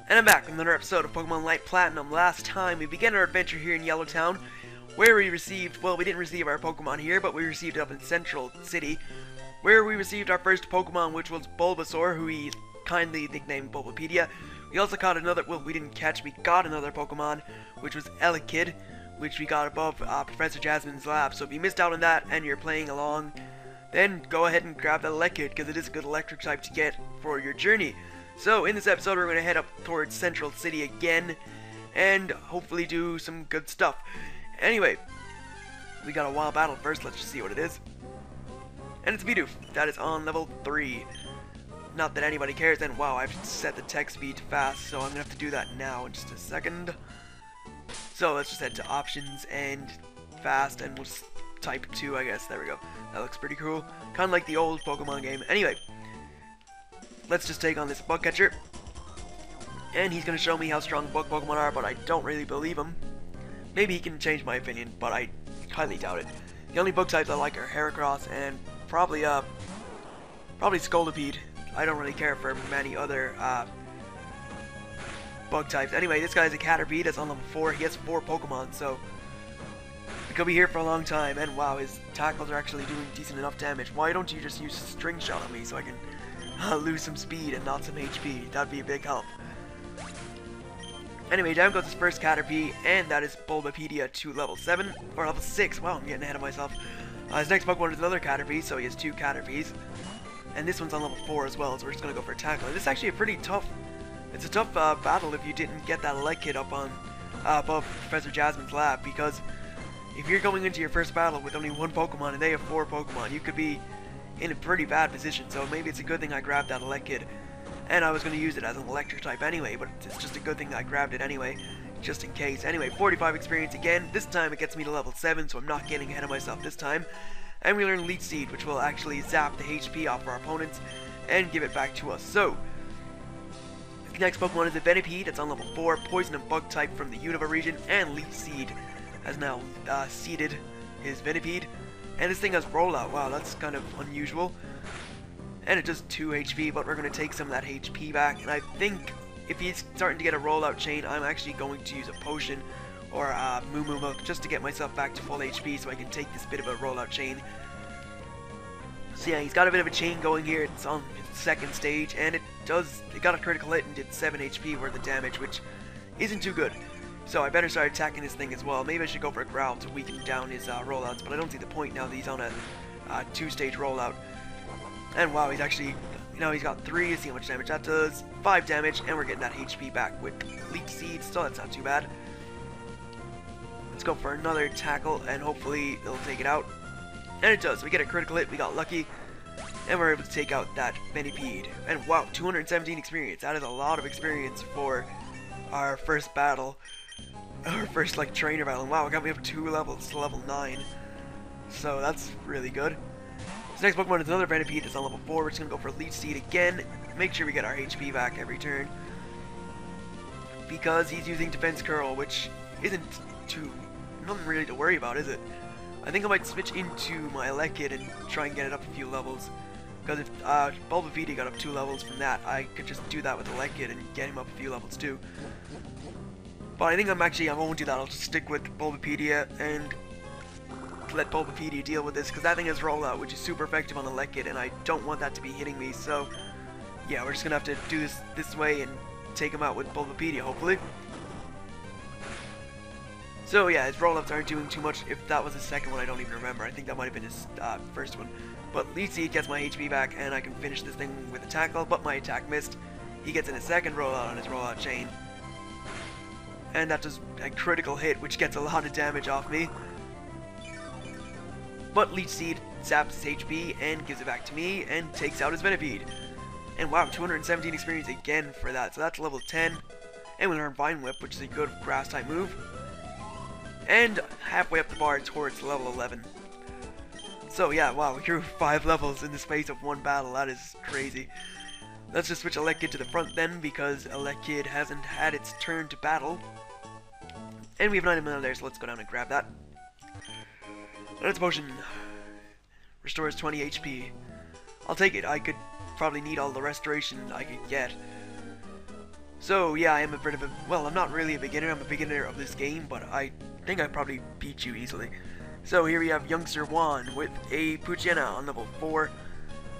And I'm back with another episode of Pokemon Light Platinum. Last time, we began our adventure here in Yellowtown, where we received, well, we didn't receive our Pokemon here, but we received it up in Central City, where we received our first Pokemon, which was Bulbasaur, who we kindly nicknamed Bulbapedia. We also caught another, well, we didn't catch, we got another Pokemon, which was Elekid, which we got above Professor Jasmine's lab. So if you missed out on that and you're playing along, then go ahead and grab that Elekid, because it is a good electric type to get for your journey. So, in this episode, we're going to head up towards Central City again, and hopefully do some good stuff. Anyway, we got a wild battle first. Let's just see what it is. And it's Bidoof. That is on level 3. Not that anybody cares, and wow, I've set the text speed to fast, so I'm going to have to do that now in just a second. So, let's just head to options and fast, and we'll just type 2, I guess. There we go. That looks pretty cool. Kind of like the old Pokemon game. Anyway. Let's just take on this bug catcher, and he's going to show me how strong bug Pokemon are, but I don't really believe him. Maybe he can change my opinion, but I highly doubt it. The only bug types I like are Heracross and probably Scolipede. I don't really care for many other bug types. Anyway, this guy's a Caterpie that's on level 4. He has 4 Pokemon, so he could be here for a long time. And wow, his tackles are actually doing decent enough damage. Why don't you just use String Shot on me so I can lose some speed and not some HP? That'd be a big help. Anyway, down goes his first Caterpie, and that is Bulbapedia to level 7, or level 6. Wow, I'm getting ahead of myself. His next Pokemon is another Caterpie, so he has 2 Caterpies. And this one's on level 4 as well, so we're just going to go for a tackle. And this is actually a pretty tough, it's a tough battle if you didn't get that Elekid up on, above Professor Jasmine's lab, because if you're going into your first battle with only 1 Pokemon and they have 4 Pokemon, you could be in a pretty bad position. So maybe it's a good thing I grabbed that Elekid, and I was going to use it as an electric type anyway, but it's just a good thing that I grabbed it anyway, just in case. Anyway, 45 experience again. This time it gets me to level 7, so I'm not getting ahead of myself this time. And we learn Leech Seed, which will actually zap the HP off our opponents and give it back to us. So the next Pokemon is a Venipede. It's on level 4, poison and bug type from the Unova region, and Leech Seed has now seeded his Venipede. And this thing has rollout. Wow, that's kind of unusual. And it does 2 HP, but we're going to take some of that HP back. And I think if he's starting to get a rollout chain, I'm actually going to use a potion or Moo Moo Milk just to get myself back to full HP so I can take this bit of a rollout chain. So yeah, he's got a bit of a chain going here. It's on its second stage, and it got a critical hit and did 7 HP worth of damage, which isn't too good. So I better start attacking this thing as well. Maybe I should go for a Growl to weaken down his rollouts, but I don't see the point now that he's on a 2-stage rollout. And wow, he's actually, you know, he's got 3. Let's see how much damage that does. 5 damage, and we're getting that HP back with Leech Seed. Still, that's not too bad. Let's go for another tackle, and hopefully it'll take it out. And it does. We get a critical hit. We got lucky, and we're able to take out that Venipede. And wow, 217 experience. That is a lot of experience for our first battle. Our first, like, trainer battle. And wow, it got me up 2 levels to level 9. So that's really good. This next Pokemon is another Venipede. It's on level 4. We're just going to go for Leech Seed again. Make sure we get our HP back every turn, because he's using Defense Curl, which isn't nothing really to worry about, is it? I think I might switch into my Elekid and try and get it up a few levels. Because if Bulbapedia got up 2 levels from that, I could just do that with Elekid and get him up a few levels too. But I think I won't do that. I'll just stick with Bulbapedia and let Bulbapedia deal with this, because that thing has rollout, which is super effective on Elekid, and I don't want that to be hitting me. So yeah, we're just gonna have to do this way and take him out with Bulbapedia, hopefully. So yeah, his rollouts aren't doing too much. If that was his second one, I don't even remember. I think that might have been his first one. But Leech Seed gets my HP back, and I can finish this thing with a tackle, but my attack missed. He gets in a second rollout on his rollout chain, and that does a critical hit, which gets a lot of damage off me. But Leech Seed zaps his HP and gives it back to me and takes out his Venipede. And wow, 217 experience again for that. So that's level 10. And we learn Vine Whip, which is a good grass type move. And halfway up the bar towards level 11. So yeah, wow, we grew 5 levels in the space of 1 battle. That is crazy. Let's just switch Elekid to the front then, because Elekid hasn't had its turn to battle. And we have an item in there, so let's go down and grab that. And its potion restores 20 HP. I'll take it. I could probably need all the restoration I could get. So yeah, I am a bit of a, well, I'm not really a beginner, I'm a beginner of this game, but I think I probably beat you easily. So here we have Youngster Juan with a Pachirisu on level 4.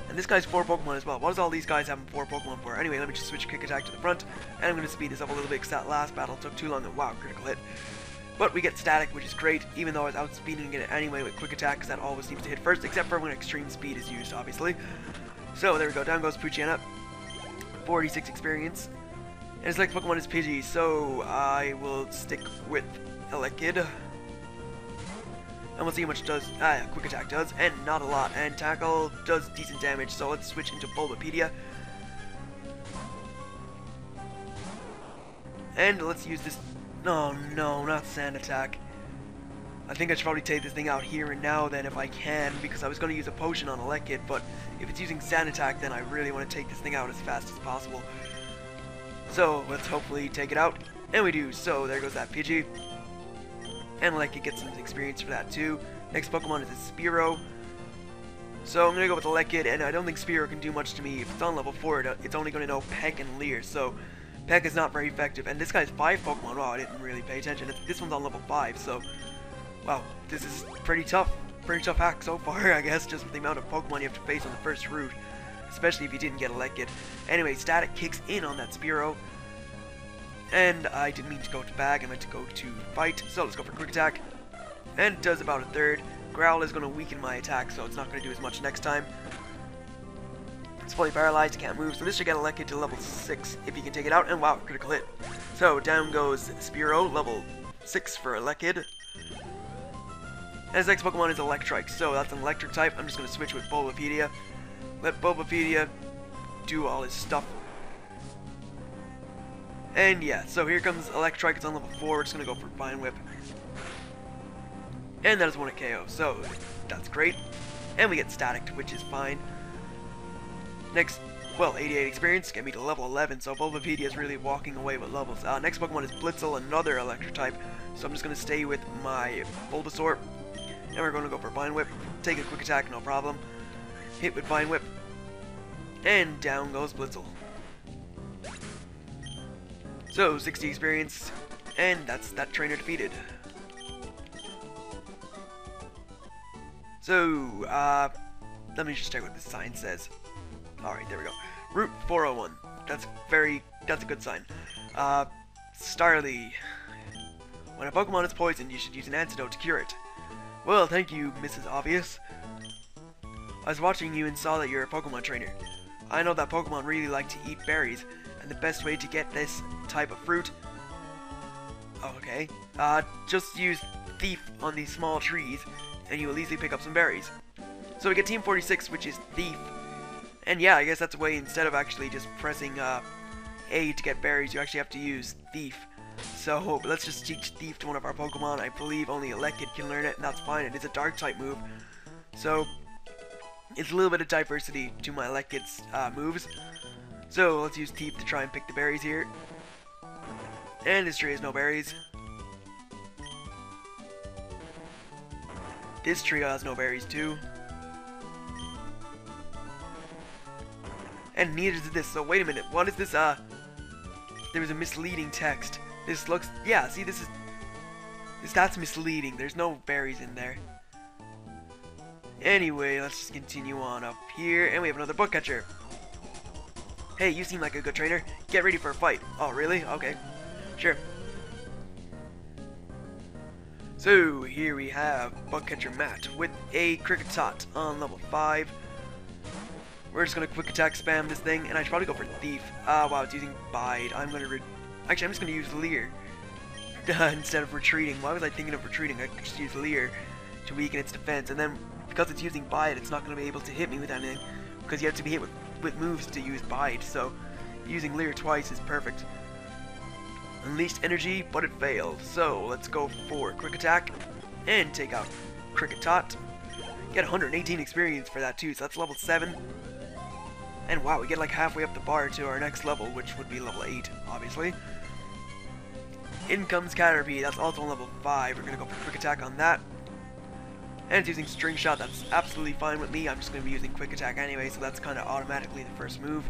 And this guy's 4 Pokemon as well. What does all these guys having 4 Pokemon for? Anyway, let me just switch Quick Attack to the front, and I'm going to speed this up a little bit because that last battle took too long and wow, critical hit. But we get Static, which is great, even though I was outspeeding it anyway with Quick Attack, because that always seems to hit first, except for when Extreme Speed is used, obviously. So there we go, down goes Pachirisu, 46 experience. And his next Pokemon is Pidgey, so I will stick with Elekid. And we'll see how much does Quick Attack does, and not a lot. And Tackle does decent damage, so let's switch into Bulbapedia. And let's use this. No, not Sand Attack. I think I should probably take this thing out here and now then if I can, because I was going to use a potion on Elekid, but if it's using Sand Attack, then I really want to take this thing out as fast as possible. So let's hopefully take it out, and we do. So there goes that Pidgey. And Elekid gets some experience for that too. Next Pokemon is a Spiro. So I'm going to go with Elekid, and I don't think Spiro can do much to me. If it's on level 4, it's only going to know Peck and Leer, so Peck is not very effective. And this guy's 5 Pokemon. Wow, I didn't really pay attention. This one's on level 5, so wow, this is pretty tough. Pretty tough hack so far, I guess, just with the amount of Pokemon you have to face on the first route. Especially if you didn't get Elekid. Anyway, Static kicks in on that Spiro. And I didn't mean to go to bag, I meant to go to fight. So let's go for Quick Attack. And it does about a third. Growl is going to weaken my attack, so it's not going to do as much next time. It's fully paralyzed, can't move, so this should get Elekid to level 6 if you can take it out. And wow, critical hit. So down goes Spiro, level 6 for Elekid. And his next Pokemon is Electrike, so that's an electric type. I'm just going to switch with Bulbapedia. Let Bulbapedia do all his stuff. And yeah, so here comes Electrike, it's on level 4, we're just going to go for Vine Whip. And that is 1 KO, so that's great. And we get Static, which is fine. Next, well, 88 experience, get me to level 11, so Bulbapedia is really walking away with levels. Next Pokemon is Blitzen, another electric type, so I'm just going to stay with my Bulbasaur. And we're going to go for Vine Whip, take a Quick Attack, no problem. Hit with Vine Whip. And down goes Blitzen. So, 60 experience, and that's that trainer defeated. So, let me just check what this sign says. Alright, there we go. Route 401. That's a good sign. Starly. When a Pokemon is poisoned, you should use an antidote to cure it. Well, thank you, Mrs. Obvious. I was watching you and saw that you're a Pokemon trainer. I know that Pokemon really like to eat berries, and the best way to get this type of fruit, just use Thief on these small trees, and you will easily pick up some berries. So we get Team 46, which is Thief, and yeah, I guess that's a way, instead of actually just pressing A to get berries, you actually have to use Thief. So let's just teach Thief to one of our Pokemon. I believe only Elekid can learn it, and that's fine. It is a Dark type move, so it's a little bit of diversity to my Elekid's moves. So let's use Thief to try and pick the berries here. And this tree has no berries. This tree has no berries too. And neither does this. So wait a minute, what is this? There was a misleading text. This looks, yeah, see, that's misleading. There's no berries in there. Anyway, let's just continue on up here, and we have another Bookcatcher. Hey, you seem like a good trainer. Get ready for a fight. Oh, really? Okay. Sure. So, here we have Bookcatcher Matt with a Kricketot on level 5. We're just gonna Quick Attack spam this thing, and I should probably go for Thief. Wow, it's using Bide. Actually, I'm just gonna use Leer instead of retreating. Why was I thinking of retreating? I could just use Leer to weaken its defense, and then because it's using Bide, it's not gonna be able to hit me with anything, because you have to be hit with moves to use Bide, so using Leer twice is perfect. Unleashed energy, but it failed, so let's go for Quick Attack and take out Kricketot. Get 118 experience for that too, so that's level 7. And wow, we get like halfway up the bar to our next level, which would be level 8, obviously. In comes Caterpie, that's also on level 5. We're gonna go for Quick Attack on that. And it's using String Shot, that's absolutely fine with me. I'm just going to be using Quick Attack anyway, so that's kind of automatically the first move.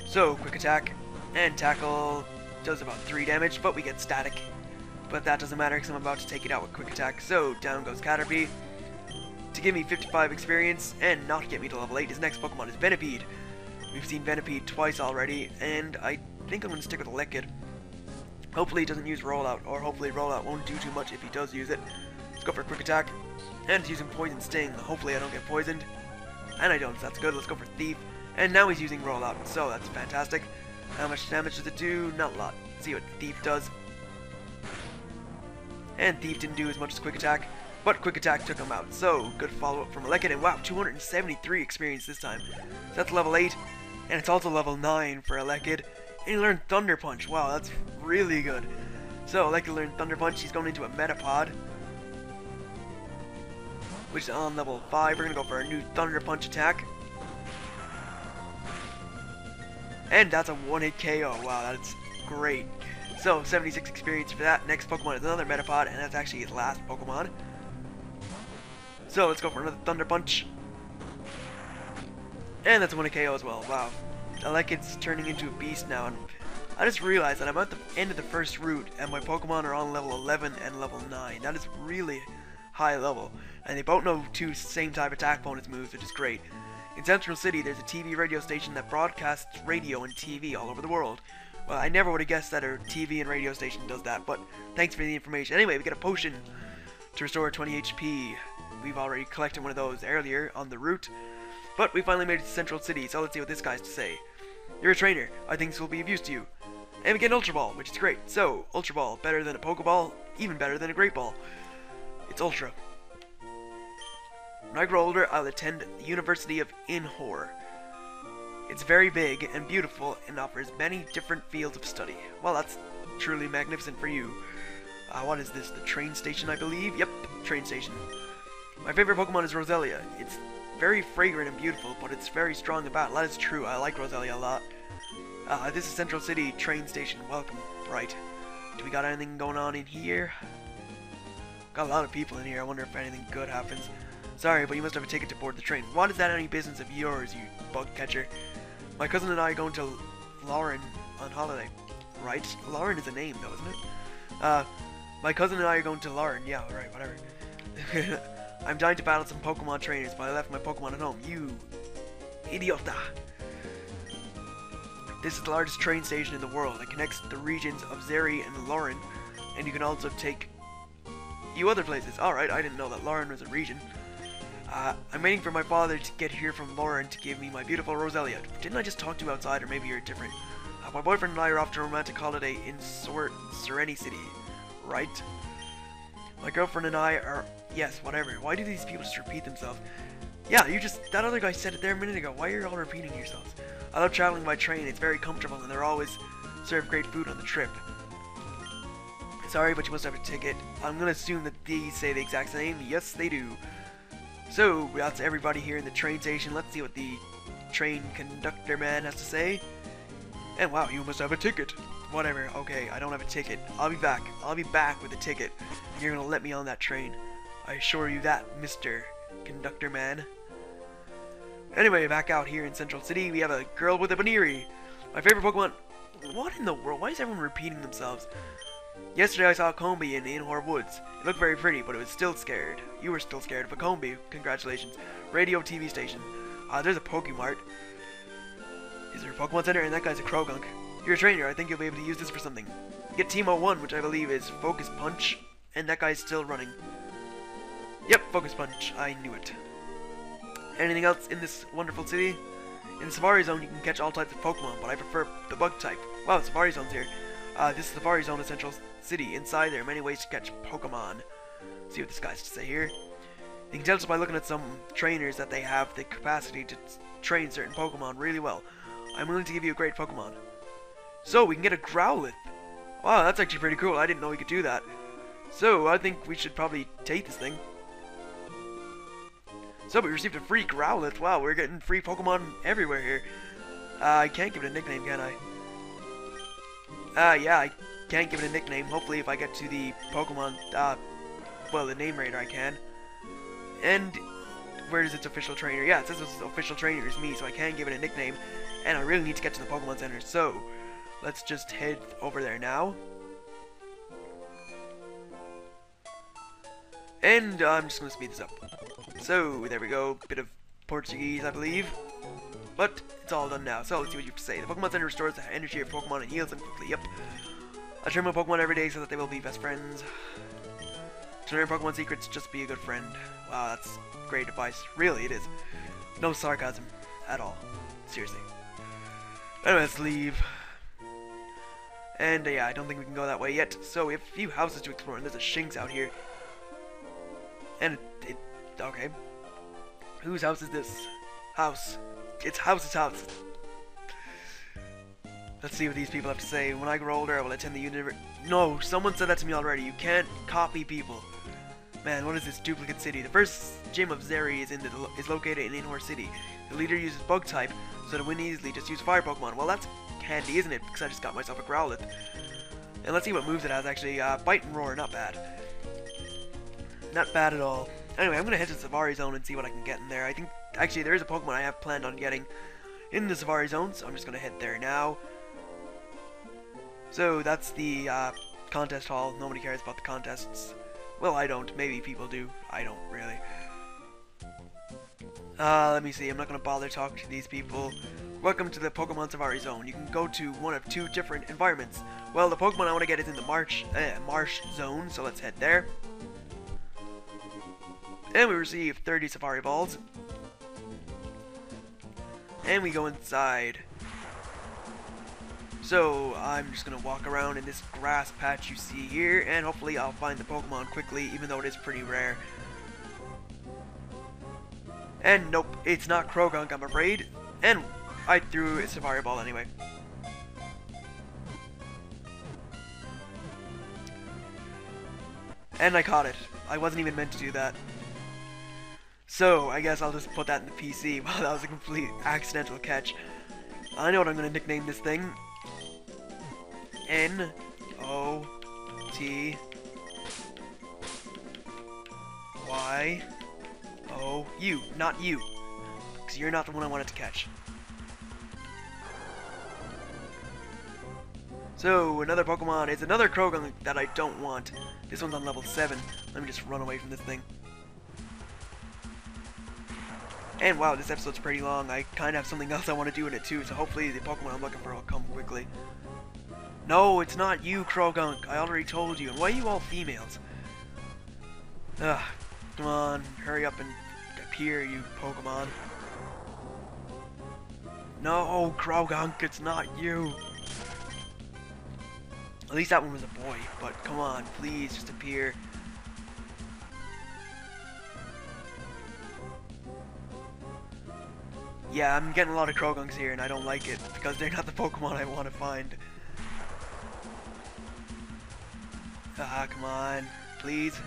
So, Quick Attack. And Tackle does about 3 damage, but we get static. But that doesn't matter because I'm about to take it out with Quick Attack. So down goes Caterpie to give me 55 experience and not get me to level 8. His next Pokemon is Venipede. We've seen Venipede twice already, and I think I'm going to stick with Electrike. Hopefully he doesn't use Rollout, or hopefully Rollout won't do too much if he does use it. Let's go for Quick Attack. And it's using Poison Sting. Hopefully I don't get poisoned. And I don't, so that's good. Let's go for Thief. And now he's using Rollout, so that's fantastic. How much damage does it do? Not a lot. Let's see what Thief does. And Thief didn't do as much as Quick Attack, but Quick Attack took him out. So, good follow-up from Electrike, and wow, 273 experience this time. So that's level 8, and it's also level 9 for Electrike. And he learned Thunder Punch. Wow, that's really good. So, Electrike learned Thunder Punch. He's going into a Metapod, which is on level 5. We're going to go for a new Thunder Punch attack. And that's a one-hit KO. Wow, that's great. So, 76 experience for that. Next Pokemon is another Metapod, and that's actually his last Pokemon. So, let's go for another Thunder Punch. And that's a one-hit KO as well. Wow. I like it's turning into a beast now. And I just realized that I'm at the end of the first route, and my Pokemon are on level 11 and level 9. That is really high level. And they both know 2 same type attack bonus moves, which is great. In Central City, there's a TV radio station that broadcasts radio and TV all over the world. Well, I never would have guessed that a TV and radio station does that, but thanks for the information. Anyway, we get a potion to restore 20 HP. We've already collected one of those earlier on the route, but we finally made it to Central City, so let's see what this guy's to say. You're a trainer. I think this will be of use to you. And we get an Ultra Ball, which is great. So, Ultra Ball, better than a Pokeball, even better than a Great Ball. It's Ultra. When I grow older, I'll attend the University of Inhor. It's very big and beautiful and offers many different fields of study. Well, that's truly magnificent for you. What is this? The train station, I believe? Yep, train station. My favorite Pokemon is Roselia. It's very fragrant and beautiful, but it's very strong in battle. That is true. I like Roselia a lot. This is Central City train station. Welcome. Right. Do we got anything going on in here? Got a lot of people in here. I wonder if anything good happens. Sorry, but you must have a ticket to board the train. What is that any business of yours, you bug catcher? My cousin and I are going to Lauren on holiday. Right? Lauren is a name, though, isn't it? My cousin and I are going to Lauren. Yeah, alright, whatever. I'm dying to battle some Pokemon trainers, but I left my Pokemon at home. You idiota. This is the largest train station in the world. It connects the regions of Zeri and Lauren, and you can also take you other places. Alright, I didn't know that Lauren was a region. I'm waiting for my father to get here from Lauren to give me my beautiful Roselia. Didn't I just talk to you outside, or maybe you're different? My boyfriend and I are off to a romantic holiday in Sereni City. Right? My girlfriend and I are... Yes, whatever. Why do these people just repeat themselves? Yeah, you just... That other guy said it there a minute ago. Why are you all repeating yourselves? I love traveling by train. It's very comfortable, and they're always serve great food on the trip. Sorry, but you must have a ticket. I'm gonna assume that these say the exact same. Yes, they do. So, that's everybody here in the train station. Let's see what the train conductor man has to say. And wow, you must have a ticket. Whatever, okay, I don't have a ticket. I'll be back. I'll be back with a ticket. You're gonna let me on that train. I assure you that, Mr. Conductor Man. Anyway, back out here in Central City, we have a girl with a Baniri. My favorite Pokemon... What in the world? Why is everyone repeating themselves? Yesterday I saw a Combi in Inhor Woods. It looked very pretty, but it was still scared. You were still scared of a Combi. Congratulations. Radio TV station. There's a Pokemart. Is there a Pokemon Center? And that guy's a Krogunk. You're a trainer. I think you'll be able to use this for something. Get Teemo 1, which I believe is Focus Punch. And that guy's still running. Yep, Focus Punch. I knew it. Anything else in this wonderful city? In the Safari Zone, you can catch all types of Pokemon, but I prefer the Bug type. Wow, the Safari Zone's here. This is the Safari Zone in Central City. Inside, there are many ways to catch Pokemon. See what this guy's to say here. You can tell just by looking at some trainers that they have the capacity to train certain Pokemon really well. I'm willing to give you a great Pokemon. So, we can get a Growlithe. Wow, that's actually pretty cool. I didn't know we could do that. So, I think we should probably take this thing. So, we received a free Growlithe. Wow, we're getting free Pokemon everywhere here. I can't give it a nickname, can I? Yeah, I can't give it a nickname. Hopefully, if I get to the Pokemon, well, the name raider, I can. And where's its official trainer? Yeah, it says its official trainer is me, so I can give it a nickname. And I really need to get to the Pokemon Center, so let's just head over there now. And I'm just going to speed this up. So, there we go. Bit of Portuguese, I believe. But it's all done now. So, let's see what you have to say. The Pokemon Center restores the energy of Pokemon and heals them quickly. Yep. I train my Pokemon every day so that they will be best friends. To learn Pokemon secrets, just be a good friend. Wow, that's great advice. Really, it is. No sarcasm at all. Seriously. Anyway, let's leave. And yeah, I don't think we can go that way yet. So we have a few houses to explore, and there's a Shinx out here. And okay. Whose house is this? House. It's house's house. Let's see what these people have to say. When I grow older, I will attend the university. No, someone said that to me already. You can't copy people. Man, what is this duplicate city? The first gym of Zeri is located in Inhor City. The leader uses bug type, so to win easily, just use fire Pokemon. Well, that's handy, isn't it? Because I just got myself a Growlithe. And let's see what moves it has, actually. Bite and Roar, not bad. Not bad at all. Anyway, I'm going to head to the Safari Zone and see what I can get in there. I think, actually, there is a Pokemon I have planned on getting in the Safari Zone, so I'm just going to head there now. So, that's the contest hall. Nobody cares about the contests. Well, I don't. Maybe people do. I don't, really. Let me see. I'm not going to bother talking to these people. Welcome to the Pokemon Safari Zone. You can go to one of two different environments. Well, the Pokemon I want to get is in the Marsh Zone, so let's head there. And we receive 30 Safari Balls. And we go inside. So, I'm just going to walk around in this grass patch you see here, and hopefully I'll find the Pokemon quickly, even though it is pretty rare. And nope, it's not Krogunk, I'm afraid. And I threw a Safari Ball anyway. And I caught it. I wasn't even meant to do that. So, I guess I'll just put that in the PC. Wow, that was a complete accidental catch. I know what I'm going to nickname this thing. N-O-T-Y-O-U. Not you. Because you're not the one I wanted to catch. So, another Pokemon. It's another Krogunk that I don't want. This one's on level 7. Let me just run away from this thing. And wow, this episode's pretty long. I kind of have something else I want to do in it too, so hopefully the Pokemon I'm looking for will come quickly. No, it's not you, Krogunk. I already told you. And why are you all females? Ugh. Come on, hurry up and appear, you Pokemon. No, Krogunk, it's not you. At least that one was a boy, but come on, please, just appear. Yeah, I'm getting a lot of Krogunks here, and I don't like it, because they're not the Pokemon I want to find. Ah, come on, please.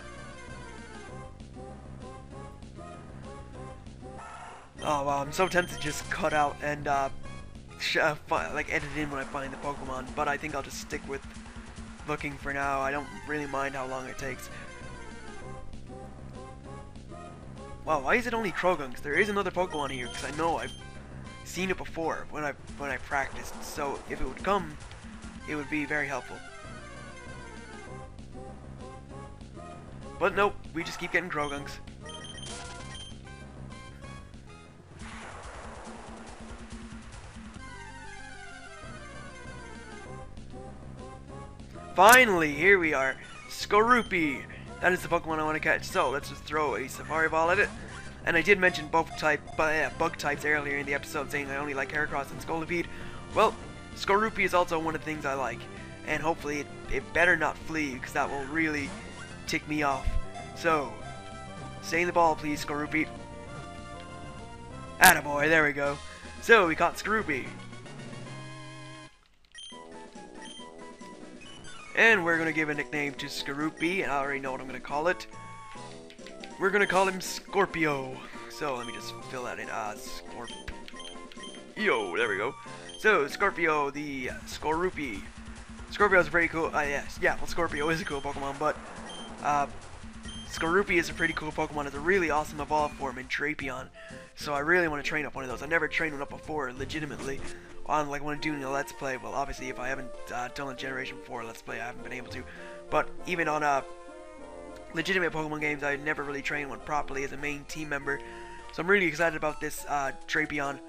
Oh wow, I'm so tempted to just cut out and like edit in when I find the Pokemon, but I think I'll just stick with looking for now. I don't really mind how long it takes. Wow, why is it only Krogunks? There is another Pokemon here, because I know I've seen it before when I practiced. So if it would come, it would be very helpful. But nope, we just keep getting Krogunks. Finally, here we are. Skorupi! That is the Pokemon I want to catch. So let's just throw a Safari Ball at it. And I did mention bug types earlier in the episode, saying I only like Heracross and Scolipede. Well, Skorupi is also one of the things I like. And hopefully it better not flee, because that will really tick me off. So, stay in the ball, please, Skorupi. Attaboy, there we go. So, we caught Skorupi. And we're going to give a nickname to Skorupi, and I already know what I'm going to call it. We're going to call him Scorpio. So, let me just fill that in. Scorpio, there we go. So, Scorpio, the Skorupi. Scorpio is pretty cool. Yes, yeah, well, Scorpio is a cool Pokemon, but Skorupi is a pretty cool Pokemon. It's a really awesome evolve form in Drapion. So I really want to train up one of those. I've never trained one up before, legitimately. on like when I'm doing a Let's Play. Well, obviously if I haven't done a Generation 4 Let's Play, I haven't been able to. But even on legitimate Pokemon games, I never really trained one properly as a main team member. So I'm really excited about this Drapion.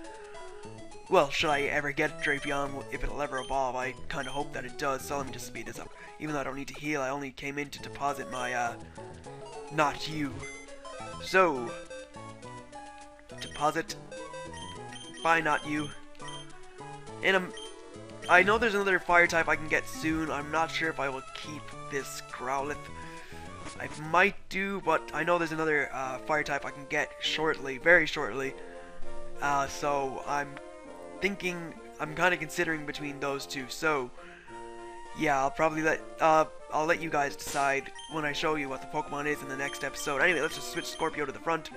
Well, should I ever get Drapion, if it'll ever evolve, I kind of hope that it does, so let me just speed this up. Even though I don't need to heal, I only came in to deposit my, not you. So, deposit, buy not you. And I know there's another fire type I can get soon. I'm not sure if I will keep this Growlithe. I might do, but I know there's another fire type I can get shortly, very shortly. So I'm kind of considering between those two. So yeah, I'll probably I'll let you guys decide when I show you what the Pokemon is in the next episode. Anyway, let's just switch Scorpio to the front,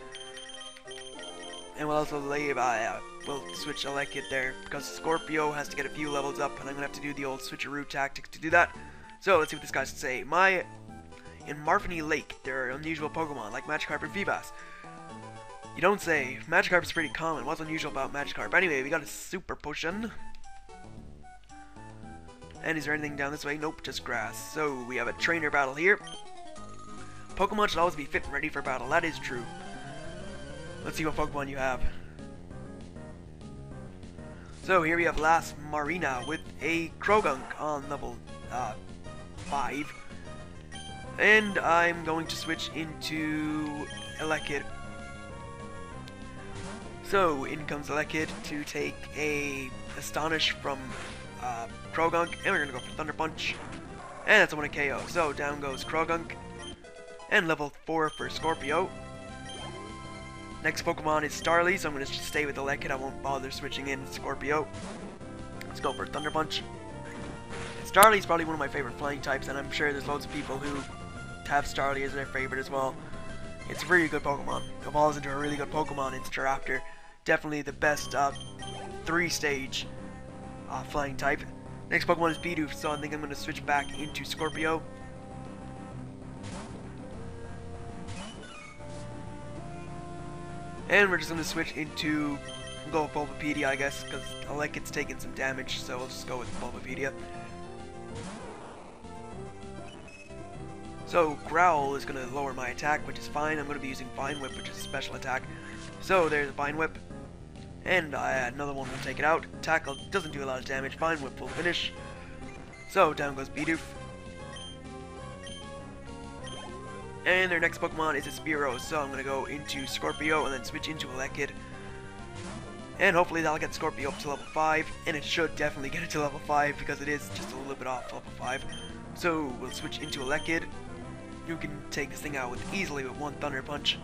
and we'll also we'll switch Elekid there because Scorpio has to get a few levels up, and I'm gonna have to do the old switcheroo tactic to do that. So let's see what this guy's to say. In Marfany Lake, there are unusual Pokemon like Magikarp and Feebas. You don't say. Magikarp's pretty common. What's unusual about Magikarp? Anyway, we got a Super Potion. And is there anything down this way? Nope, just grass. So, we have a trainer battle here. Pokemon should always be fit and ready for battle. That is true. Let's see what Pokemon you have. So, here we have Last Marina with a Krogunk on level 5. And I'm going to switch into Elekid. So, in comes Elekid to take a Astonish from Krogunk, and we're going to go for Thunder Punch. And that's a 1 KO. So, down goes Krogunk. And level 4 for Scorpio. Next Pokemon is Starly, so I'm going to just stay with Elekid. I won't bother switching in Scorpio. Let's go for Thunder Punch. Starly is probably one of my favorite flying types, and I'm sure there's loads of people who have Starly as their favorite as well. It's a really good Pokemon. Evolves into a really good Pokemon. It's Raptor. Definitely the best 3-stage flying type. Next Pokemon is Bidoof, so I think I'm going to switch back into Scorpio. And we're just going to switch into, go with Bulbapedia, I guess, because Elekid's taking some damage, so we'll just go with Bulbapedia. So, Growl is going to lower my attack, which is fine. I'm going to be using Vine Whip, which is a special attack. So, there's a Vine Whip. And another one will take it out. Tackle doesn't do a lot of damage. Vine Whip will finish. So, down goes Bidoof. And their next Pokemon is a Spiro, so I'm going to go into Scorpio and then switch into Elekid. And hopefully that'll get Scorpio up to level 5. And it should definitely get it to level 5 because it is just a little bit off level 5. So, we'll switch into Elekid. You can take this thing out easily with 1 Thunder Punch.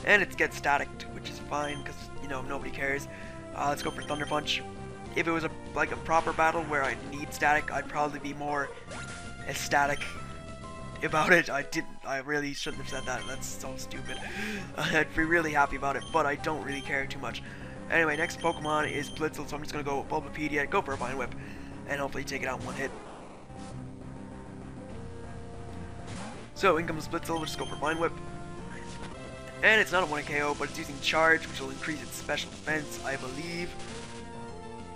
And it gets staticked, which is fine, because, you know, nobody cares. Let's go for Thunder Punch. If it was like a proper battle where I need static, I'd probably be more ecstatic about it. I really shouldn't have said that. That's so stupid. I'd be really happy about it, but I don't really care too much. Anyway, next Pokemon is Blitzen, so I'm just going to go with Bulbapedia, go for a Vine Whip, and hopefully take it out in 1 hit. So, in comes Blitzen, we'll just go for Vine Whip. And it's not a 1 KO, but it's using Charge, which will increase its special defense, I believe.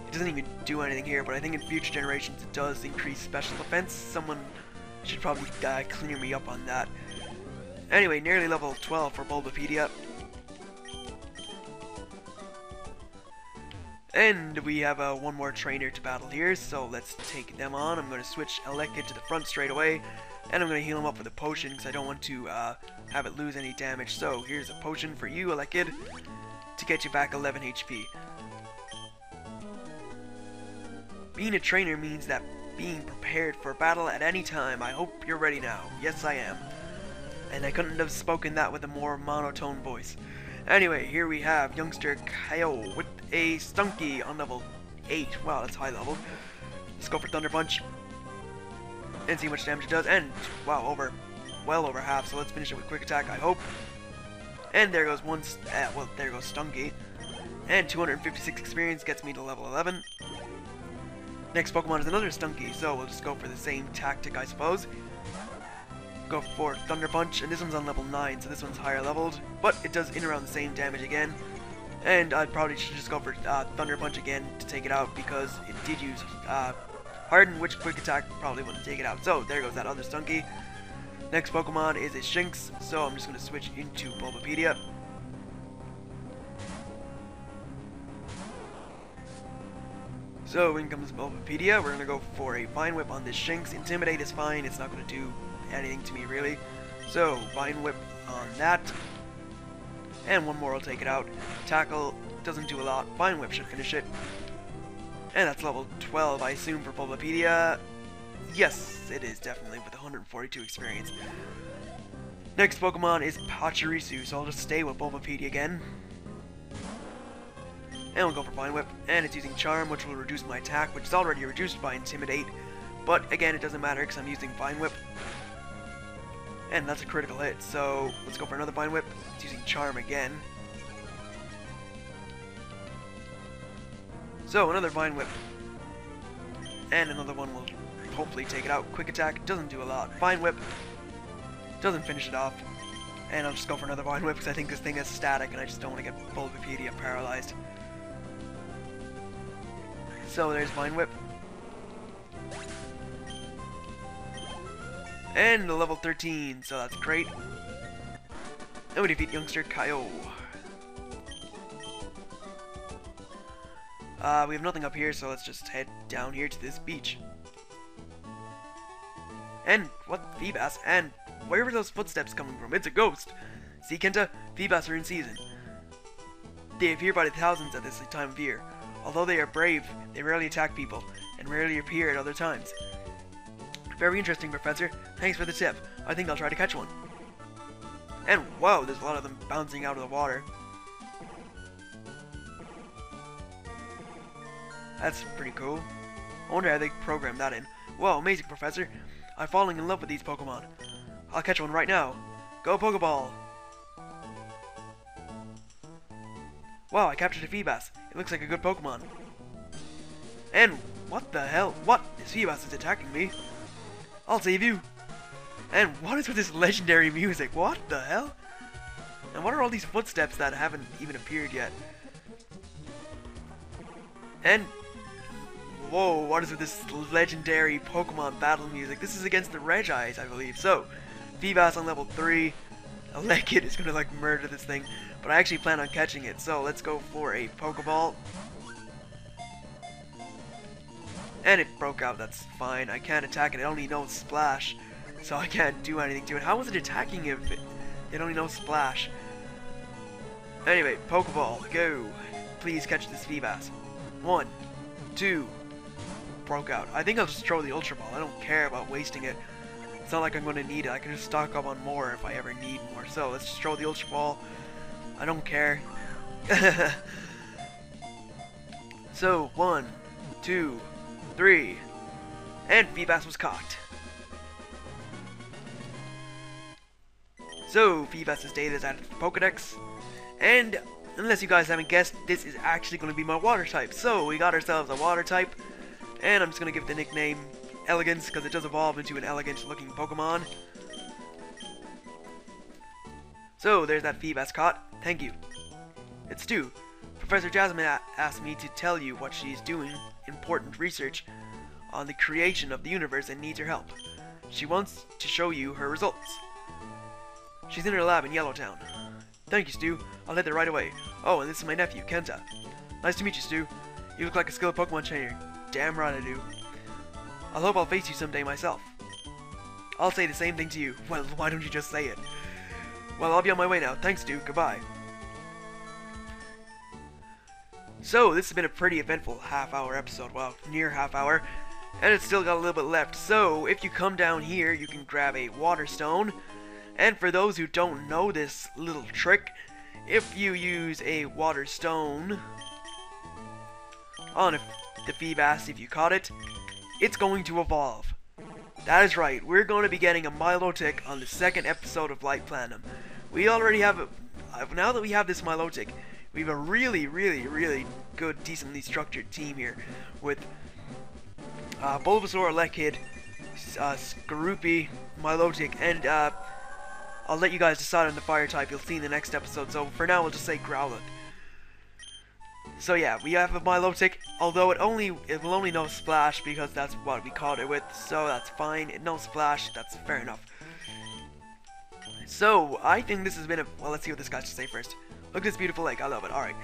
It doesn't even do anything here, but I think in future generations it does increase special defense. Someone should probably clear me up on that. Anyway, nearly level 12 for Bulbapedia. And we have one more trainer to battle here, so let's take them on. I'm going to switch Elekid to the front straight away. And I'm going to heal him up with a potion because I don't want to have it lose any damage. So here's a potion for you, Elekid, to get you back 11 HP. Being a trainer means that being prepared for battle at any time. I hope you're ready now. Yes, I am. And I couldn't have spoken that with a more monotone voice. Anyway, here we have youngster Kyle with a Stunky on level 8. Wow, that's high level. Let's go for Thunder Punch. And see how much damage it does, and wow, well over half, so let's finish it with Quick Attack, I hope. And there goes there goes Stunky. And 256 experience gets me to level 11. Next Pokemon is another Stunky, so we'll just go for the same tactic, I suppose. Go for Thunder Punch, and this one's on level 9, so this one's higher leveled, but it does in around the same damage again. And I probably should just go for Thunder Punch again to take it out, because it did use Harden, which Quick Attack probably wouldn't take it out. So there goes that other Stunky. Next Pokemon is a Shinx, so I'm just going to switch into Bulbapedia. So in comes Bulbapedia. We're going to go for a Vine Whip on this Shinx. Intimidate is fine, it's not going to do anything to me really. So Vine Whip on that. And one more will take it out. Tackle doesn't do a lot. Vine Whip should finish it. And that's level 12, I assume, for Bulbapedia. Yes, it is, definitely, with 142 experience. Next Pokemon is Pachirisu, so I'll just stay with Bulbapedia again. And we'll go for Vine Whip, and it's using Charm, which will reduce my attack, which is already reduced by Intimidate. But again, it doesn't matter because I'm using Vine Whip. And that's a critical hit, so let's go for another Vine Whip. It's using Charm again. So another Vine Whip. And another one will hopefully take it out. Quick Attack doesn't do a lot. Vine Whip doesn't finish it off. And I'll just go for another Vine Whip because I think this thing is static and I just don't want to get Bulbapedia paralyzed. So there's Vine Whip. And a level 13, so that's great. And we defeat youngster Kaio. We have nothing up here, so let's just head down here to this beach. And what? Feebas? And where were those footsteps coming from? It's a ghost! See, Kenta? Feebas are in season. They appear by the thousands at this time of year. Although they are brave, they rarely attack people, and rarely appear at other times. Very interesting, Professor. Thanks for the tip. I think I'll try to catch one. And whoa, there's a lot of them bouncing out of the water. That's pretty cool. I wonder how they programmed that in. Whoa, amazing, Professor. I'm falling in love with these Pokemon. I'll catch one right now. Go Pokeball! Wow, I captured a Feebas. It looks like a good Pokemon. And what the hell? What? This Feebas is attacking me. I'll save you. And what is with this legendary music? What the hell? And what are all these footsteps that haven't even appeared yet? And whoa, what is with this legendary Pokemon battle music? This is against the Regis, I believe. So, Feebas on level 3. Elekid is gonna like murder this thing, but I actually plan on catching it. So let's go for a Pokeball. And it broke out, that's fine. I can't attack it, it only knows Splash. So I can't do anything to it. How was it attacking if it only knows Splash? Anyway, Pokeball, go. Please catch this Feebas. 1, 2, broke out. I think I'll just throw the Ultra Ball. I don't care about wasting it. It's not like I'm going to need it. I can just stock up on more if I ever need more. So let's just throw the Ultra Ball. I don't care. So 1, 2, 3, and Feebas was caught. So Feebas's data is added to the Pokedex, and unless you guys haven't guessed, this is actually going to be my water type. So we got ourselves a water type, and I'm just going to give it the nickname Elegance because it does evolve into an elegant looking Pokemon. So there's that Feebas caught. Thank you. It's Stu. Professor Jasmine asked me to tell you what she's doing, important research on the creation of the universe, and needs your help. She wants to show you her results. She's in her lab in Yellowtown. Thank you, Stu. I'll head there right away. Oh, and this is my nephew, Kenta. Nice to meet you, Stu. You look like a skilled Pokemon trainer. Damn right I do. I hope I'll face you someday myself. I'll say the same thing to you. Well, why don't you just say it? Well, I'll be on my way now. Thanks, Stu. Goodbye. So, this has been a pretty eventful half-hour episode. Well, near half-hour. And it's still got a little bit left. So, if you come down here, you can grab a Water Stone. And for those who don't know this little trick, if you use a Water Stone on the Feebas, if you caught it, it's going to evolve. That is right, we're going to be getting a Milotic on the second episode of Light Platinum. We already have now that we have this Milotic, we have a really good, decently structured team here with Bulbasaur, Elekid, Skorupi, Milotic, and I'll let you guys decide on the fire type you'll see in the next episode. So for now, we'll just say Growlithe. So yeah, we have a Milotic, although it will only know Splash because that's what we caught it with, so that's fine. It knows Splash, that's fair enough. So I think this has been a, well, let's see what this guy has to say first. Look at this beautiful lake, I love it. Alright.